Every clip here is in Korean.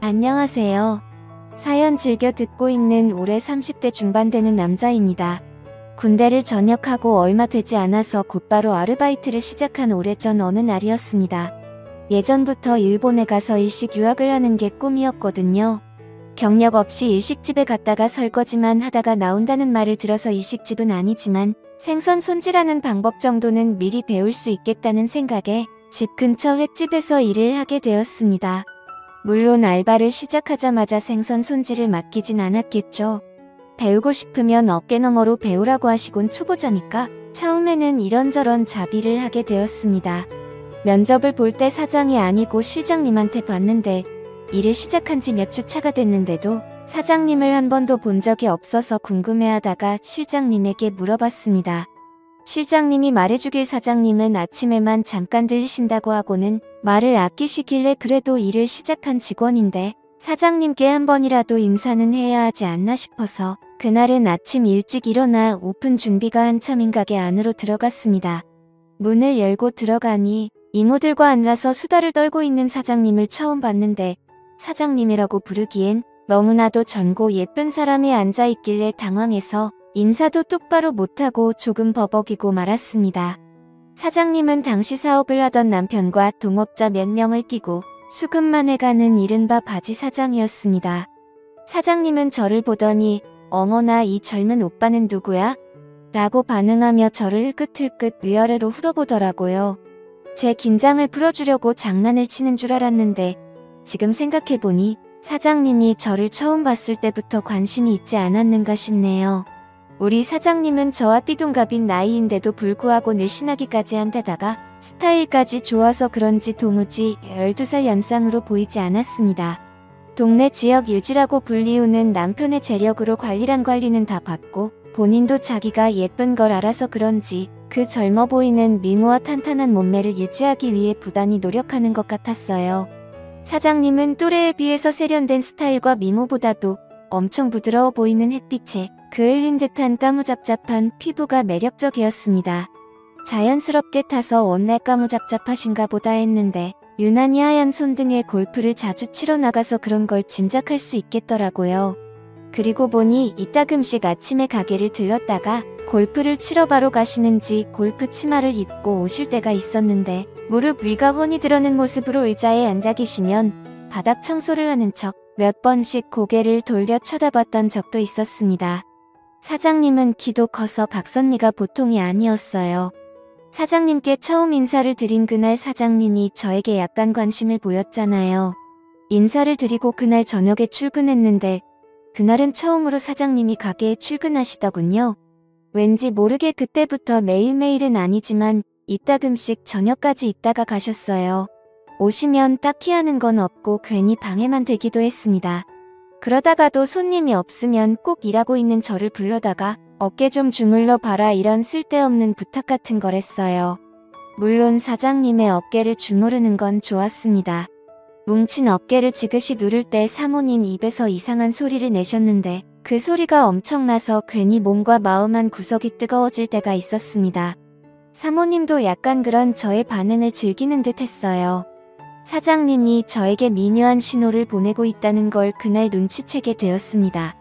안녕하세요. 사연 즐겨 듣고 있는 올해 30대 중반 되는 남자입니다. 군대를 전역하고 얼마 되지 않아서 곧바로 아르바이트를 시작한 오래전 어느 날이었습니다. 예전부터 일본에 가서 일식 유학을 하는 게 꿈이었거든요. 경력 없이 일식집에 갔다가 설거지만 하다가 나온다는 말을 들어서 일식집은 아니지만 생선 손질하는 방법 정도는 미리 배울 수 있겠다는 생각에 집 근처 횟집에서 일을 하게 되었습니다. 물론 알바를 시작하자마자 생선 손질을 맡기진 않았겠죠. 배우고 싶으면 어깨너머로 배우라고 하시곤 초보자니까 처음에는 이런저런 자비를 하게 되었습니다. 면접을 볼 때 사장이 아니고 실장님한테 봤는데 일을 시작한 지 몇 주 차가 됐는데도 사장님을 한 번도 본 적이 없어서 궁금해하다가 실장님에게 물어봤습니다. 실장님이 말해주길 사장님은 아침에만 잠깐 들리신다고 하고는 말을 아끼시길래 그래도 일을 시작한 직원인데 사장님께 한 번이라도 인사는 해야 하지 않나 싶어서 그날은 아침 일찍 일어나 오픈 준비가 한참인 가게 안으로 들어갔습니다. 문을 열고 들어가니 이모들과 앉아서 수다를 떨고 있는 사장님을 처음 봤는데 사장님이라고 부르기엔 너무나도 젊고 예쁜 사람이 앉아있길래 당황해서 인사도 똑바로 못하고 조금 버벅이고 말았습니다. 사장님은 당시 사업을 하던 남편과 동업자 몇 명을 끼고 수급만 해가는 이른바 바지 사장이었습니다. 사장님은 저를 보더니 어머나 이 젊은 오빠는 누구야? 라고 반응하며 저를 흘끗흘끗 위아래로 훑어보더라고요. 제 긴장을 풀어주려고 장난을 치는 줄 알았는데 지금 생각해보니 사장님이 저를 처음 봤을 때부터 관심이 있지 않았는가 싶네요. 우리 사장님은 저와 띠동갑인 나이인데도 불구하고 늘씬하기까지 한데다가 스타일까지 좋아서 그런지 도무지 12살 연상으로 보이지 않았습니다. 동네 지역 유지라고 불리우는 남편의 재력으로 관리란 관리는 다 받고 본인도 자기가 예쁜 걸 알아서 그런지 그 젊어 보이는 미모와 탄탄한 몸매를 유지하기 위해 부단히 노력하는 것 같았어요. 사장님은 또래에 비해서 세련된 스타일과 미모보다도 엄청 부드러워 보이는 햇빛에 그을린 듯한 까무잡잡한 피부가 매력적이었습니다. 자연스럽게 타서 원래 까무잡잡하신가 보다 했는데 유난히 하얀 손등에 골프를 자주 치러 나가서 그런 걸 짐작할 수 있겠더라고요. 그리고 보니 이따금씩 아침에 가게를 들렀다가 골프를 치러 바로 가시는지 골프 치마를 입고 오실 때가 있었는데 무릎 위가 훤히 드러는 모습으로 의자에 앉아 계시면 바닥 청소를 하는 척 몇 번씩 고개를 돌려 쳐다봤던 적도 있었습니다. 사장님은 키도 커서 각선미가 보통이 아니었어요. 사장님께 처음 인사를 드린 그날 사장님이 저에게 약간 관심을 보였잖아요. 인사를 드리고 그날 저녁에 출근했는데 그날은 처음으로 사장님이 가게에 출근하시더군요. 왠지 모르게 그때부터 매일매일은 아니지만 이따금씩 저녁까지 있다가 가셨어요. 오시면 딱히 하는 건 없고 괜히 방해만 되기도 했습니다. 그러다가도 손님이 없으면 꼭 일하고 있는 저를 불러다가 어깨 좀 주물러 봐라 이런 쓸데없는 부탁 같은 걸 했어요. 물론 사장님의 어깨를 주무르는 건 좋았습니다. 뭉친 어깨를 지그시 누를 때 사모님 입에서 이상한 소리를 내셨는데 그 소리가 엄청나서 괜히 몸과 마음 한 구석이 뜨거워질 때가 있었습니다. 사모님도 약간 그런 저의 반응을 즐기는 듯 했어요. 사장님이 저에게 미묘한 신호를 보내고 있다는 걸 그날 눈치채게 되었습니다.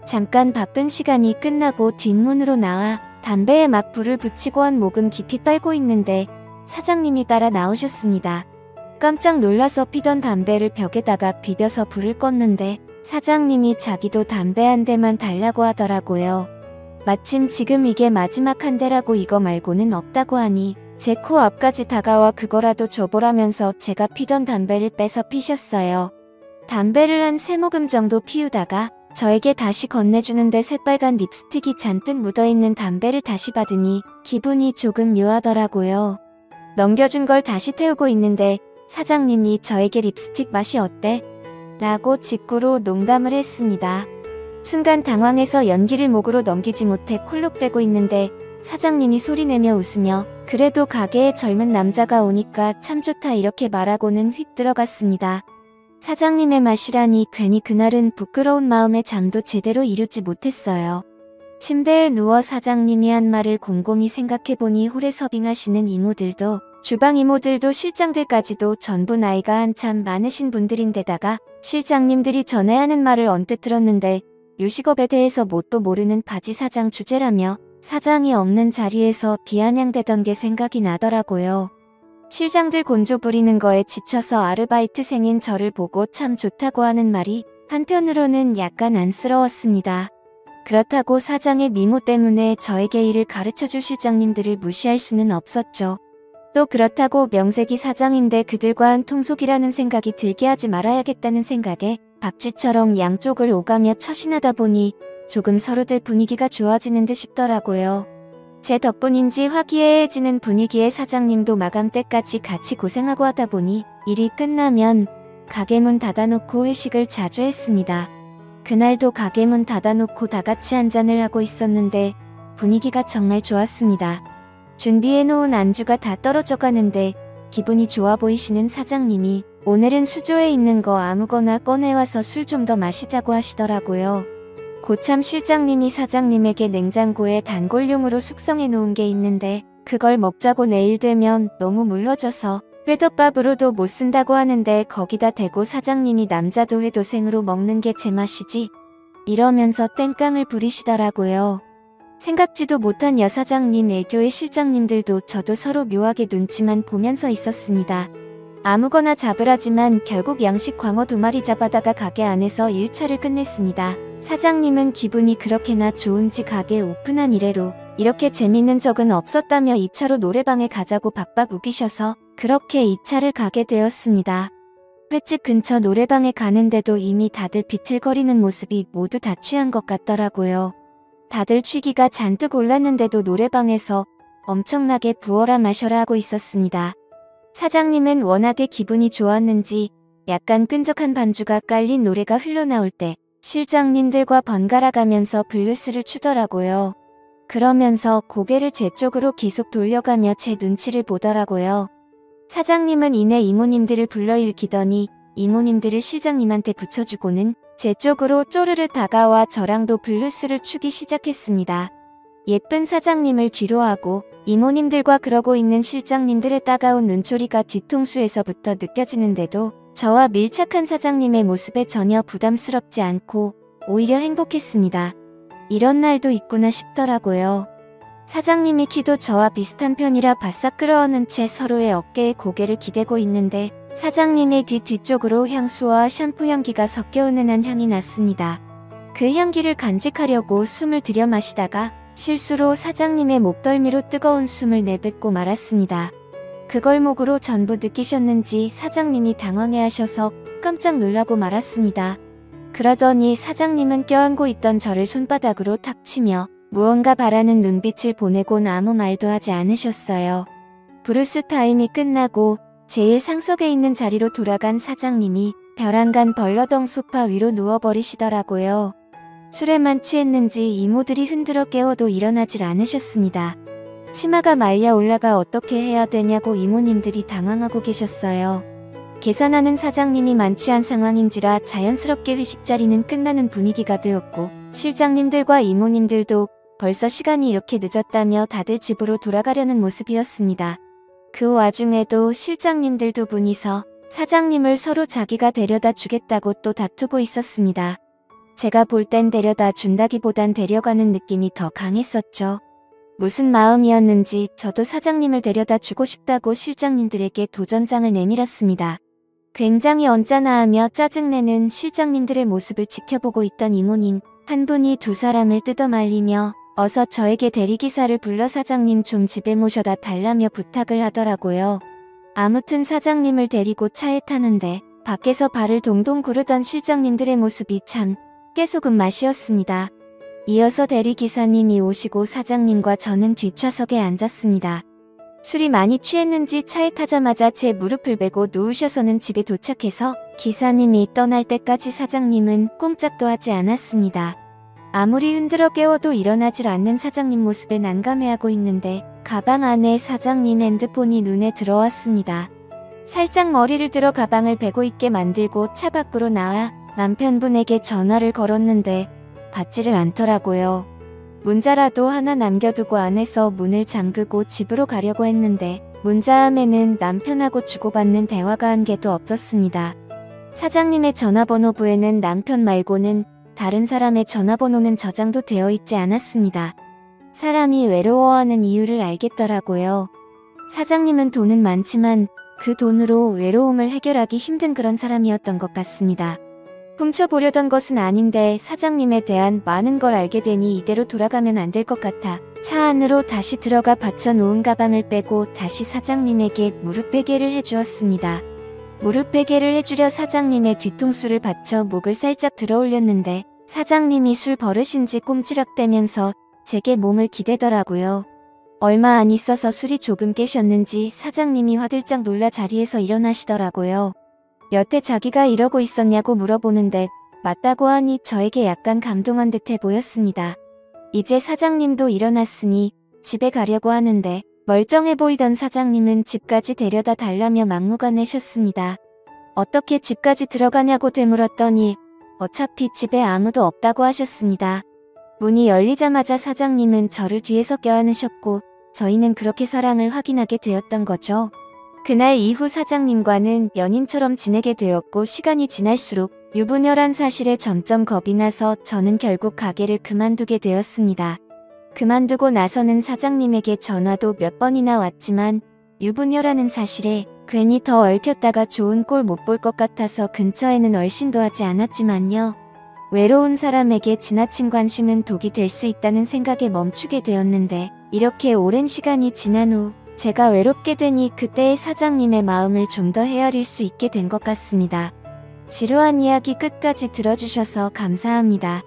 잠깐 바쁜 시간이 끝나고 뒷문으로 나와 담배에 막 불을 붙이고 한 모금 깊이 빨고 있는데 사장님이 따라 나오셨습니다. 깜짝 놀라서 피던 담배를 벽에다가 비벼서 불을 껐는데 사장님이 자기도 담배 한 대만 달라고 하더라고요. 마침 지금 이게 마지막 한 대라고 이거 말고는 없다고 하니 제 코 앞까지 다가와 그거라도 줘보라면서 제가 피던 담배를 빼서 피셨어요. 담배를 한 3모금 정도 피우다가 저에게 다시 건네주는데 새빨간 립스틱이 잔뜩 묻어있는 담배를 다시 받으니 기분이 조금 묘하더라고요. 넘겨준 걸 다시 태우고 있는데 사장님이 저에게 립스틱 맛이 어때? 라고 직구로 농담을 했습니다. 순간 당황해서 연기를 목으로 넘기지 못해 콜록대고 있는데 사장님이 소리내며 웃으며 그래도 가게에 젊은 남자가 오니까 참 좋다 이렇게 말하고는 휙 들어갔습니다. 사장님의 맛이라니 괜히 그날은 부끄러운 마음에 잠도 제대로 이루지 못했어요. 침대에 누워 사장님이 한 말을 곰곰이 생각해보니 홀에 서빙하시는 이모들도 주방 이모들도 실장들까지도 전부 나이가 한참 많으신 분들인데다가 실장님들이 전에 하는 말을 언뜻 들었는데 요식업에 대해서 뭣도 모르는 바지 사장 주제라며 사장이 없는 자리에서 비아냥대던 게 생각이 나더라고요. 실장들 곤조 부리는 거에 지쳐서 아르바이트생인 저를 보고 참 좋다고 하는 말이 한편으로는 약간 안쓰러웠습니다. 그렇다고 사장의 미모 때문에 저에게 일을 가르쳐줄 실장님들을 무시할 수는 없었죠. 또 그렇다고 명색이 사장인데 그들과 한 통속이라는 생각이 들게 하지 말아야겠다는 생각에 박쥐처럼 양쪽을 오가며 처신하다 보니 조금 서로들 분위기가 좋아지는 듯 싶더라고요. 제 덕분인지 화기애애해지는 분위기에 사장님도 마감 때까지 같이 고생하고 하다 보니 일이 끝나면 가게 문 닫아놓고 회식을 자주 했습니다. 그날도 가게 문 닫아놓고 다같이 한잔을 하고 있었는데 분위기가 정말 좋았습니다. 준비해놓은 안주가 다 떨어져 가는데 기분이 좋아 보이시는 사장님이 오늘은 수조에 있는 거 아무거나 꺼내와서 술 좀 더 마시자고 하시더라고요. 고참 실장님이 사장님에게 냉장고에 단골용으로 숙성해 놓은 게 있는데 그걸 먹자고 내일 되면 너무 물러져서 회덮밥으로도 못 쓴다고 하는데 거기다 대고 사장님이 남자도 회도생으로 먹는 게 제맛이지 이러면서 땡깡을 부리시더라고요. 생각지도 못한 여사장님 애교의 실장님들도 저도 서로 묘하게 눈치만 보면서 있었습니다. 아무거나 잡으라지만 결국 양식 광어 2마리 잡아다가 가게 안에서 1차를 끝냈습니다. 사장님은 기분이 그렇게나 좋은지 가게 오픈한 이래로 이렇게 재밌는 적은 없었다며 2차로 노래방에 가자고 박박 우기셔서 그렇게 2차를 가게 되었습니다. 횟집 근처 노래방에 가는데도 이미 다들 비틀거리는 모습이 모두 다 취한 것 같더라고요. 다들 취기가 잔뜩 올랐는데도 노래방에서 엄청나게 부어라 마셔라 하고 있었습니다. 사장님은 워낙에 기분이 좋았는지 약간 끈적한 반주가 깔린 노래가 흘러나올 때 실장님들과 번갈아 가면서 블루스를 추더라고요. 그러면서 고개를 제 쪽으로 계속 돌려가며 제 눈치를 보더라고요. 사장님은 이내 이모님들을 불러일으키더니 이모님들을 실장님한테 붙여주고는 제 쪽으로 쪼르르 다가와 저랑도 블루스를 추기 시작했습니다. 예쁜 사장님을 뒤로하고 이모님들과 그러고 있는 실장님들의 따가운 눈초리가 뒤통수에서부터 느껴지는데도 저와 밀착한 사장님의 모습에 전혀 부담스럽지 않고 오히려 행복했습니다. 이런 날도 있구나 싶더라고요. 사장님이 키도 저와 비슷한 편이라 바싹 끌어안은 채 서로의 어깨에 고개를 기대고 있는데 사장님의 귀 뒤쪽으로 향수와 샴푸 향기가 섞여 은은한 향이 났습니다. 그 향기를 간직하려고 숨을 들여 마시다가 실수로 사장님의 목덜미로 뜨거운 숨을 내뱉고 말았습니다. 그걸 목으로 전부 느끼셨는지 사장님이 당황해하셔서 깜짝 놀라고 말았습니다. 그러더니 사장님은 껴안고 있던 저를 손바닥으로 탁 치며 무언가 바라는 눈빛을 보내곤 아무 말도 하지 않으셨어요. 브루스 타임이 끝나고 제일 상석에 있는 자리로 돌아간 사장님이 벼랑간 벌러덩 소파 위로 누워버리시더라고요. 술에만 취했는지 이모들이 흔들어 깨워도 일어나질 않으셨습니다. 치마가 말려 올라가 어떻게 해야 되냐고 이모님들이 당황하고 계셨어요. 계산하는 사장님이 만취한 상황인지라 자연스럽게 회식 자리는 끝나는 분위기가 되었고 실장님들과 이모님들도 벌써 시간이 이렇게 늦었다며 다들 집으로 돌아가려는 모습이었습니다. 그 와중에도 실장님들 2분이서 사장님을 서로 자기가 데려다 주겠다고 또 다투고 있었습니다. 제가 볼 땐 데려다 준다기보단 데려가는 느낌이 더 강했었죠. 무슨 마음이었는지 저도 사장님을 데려다 주고 싶다고 실장님들에게 도전장을 내밀었습니다. 굉장히 언짢아하며 짜증내는 실장님들의 모습을 지켜보고 있던 이모님 한 분이 2사람을 뜯어말리며 어서 저에게 대리기사를 불러 사장님 좀 집에 모셔다 달라며 부탁을 하더라고요. 아무튼 사장님을 데리고 차에 타는데 밖에서 발을 동동 구르던 실장님들의 모습이 참 깨소금 맛이었습니다. 이어서 대리기사님이 오시고 사장님과 저는 뒷좌석에 앉았습니다. 술이 많이 취했는지 차에 타자마자 제 무릎을 베고 누우셔서는 집에 도착해서 기사님이 떠날 때까지 사장님은 꼼짝도 하지 않았습니다. 아무리 흔들어 깨워도 일어나질 않는 사장님 모습에 난감해하고 있는데 가방 안에 사장님 핸드폰이 눈에 들어왔습니다. 살짝 머리를 들어 가방을 베고 있게 만들고 차 밖으로 나와 남편분에게 전화를 걸었는데 받지를 않더라고요. 문자라도 하나 남겨두고 안에서 문을 잠그고 집으로 가려고 했는데 문자함에는 남편하고 주고받는 대화가 한 개도 없었습니다. 사장님의 전화번호부에는 남편 말고는 다른 사람의 전화번호는 저장도 되어 있지 않았습니다. 사람이 외로워하는 이유를 알겠더라고요. 사장님은 돈은 많지만 그 돈으로 외로움을 해결하기 힘든 그런 사람이었던 것 같습니다. 훔쳐보려던 것은 아닌데 사장님에 대한 많은 걸 알게 되니 이대로 돌아가면 안 될 것 같아 차 안으로 다시 들어가 받쳐놓은 가방을 빼고 다시 사장님에게 무릎 베개를 해주었습니다. 무릎 베개를 해주려 사장님의 뒤통수를 받쳐 목을 살짝 들어올렸는데 사장님이 술 버릇인지 꼼지락대면서 제게 몸을 기대더라고요. 얼마 안 있어서 술이 조금 깨셨는지 사장님이 화들짝 놀라 자리에서 일어나시더라고요. 여태 자기가 이러고 있었냐고 물어보는데 맞다고 하니 저에게 약간 감동한 듯해 보였습니다. 이제 사장님도 일어났으니 집에 가려고 하는데 멀쩡해 보이던 사장님은 집까지 데려다 달라며 막무가내셨습니다. 어떻게 집까지 들어가냐고 되물었더니 어차피 집에 아무도 없다고 하셨습니다. 문이 열리자마자 사장님은 저를 뒤에서 껴안으셨고 저희는 그렇게 사랑을 확인하게 되었던 거죠. 그날 이후 사장님과는 연인처럼 지내게 되었고 시간이 지날수록 유부녀란 사실에 점점 겁이 나서 저는 결국 가게를 그만두게 되었습니다. 그만두고 나서는 사장님에게 전화도 몇 번이나 왔지만 유부녀라는 사실에 괜히 더 얽혔다가 좋은 꼴 못 볼 것 같아서 근처에는 얼씬도 하지 않았지만요. 외로운 사람에게 지나친 관심은 독이 될 수 있다는 생각에 멈추게 되었는데 이렇게 오랜 시간이 지난 후 제가 외롭게 되니 그때의 사장님의 마음을 좀 더 헤아릴 수 있게 된 것 같습니다. 지루한 이야기 끝까지 들어주셔서 감사합니다.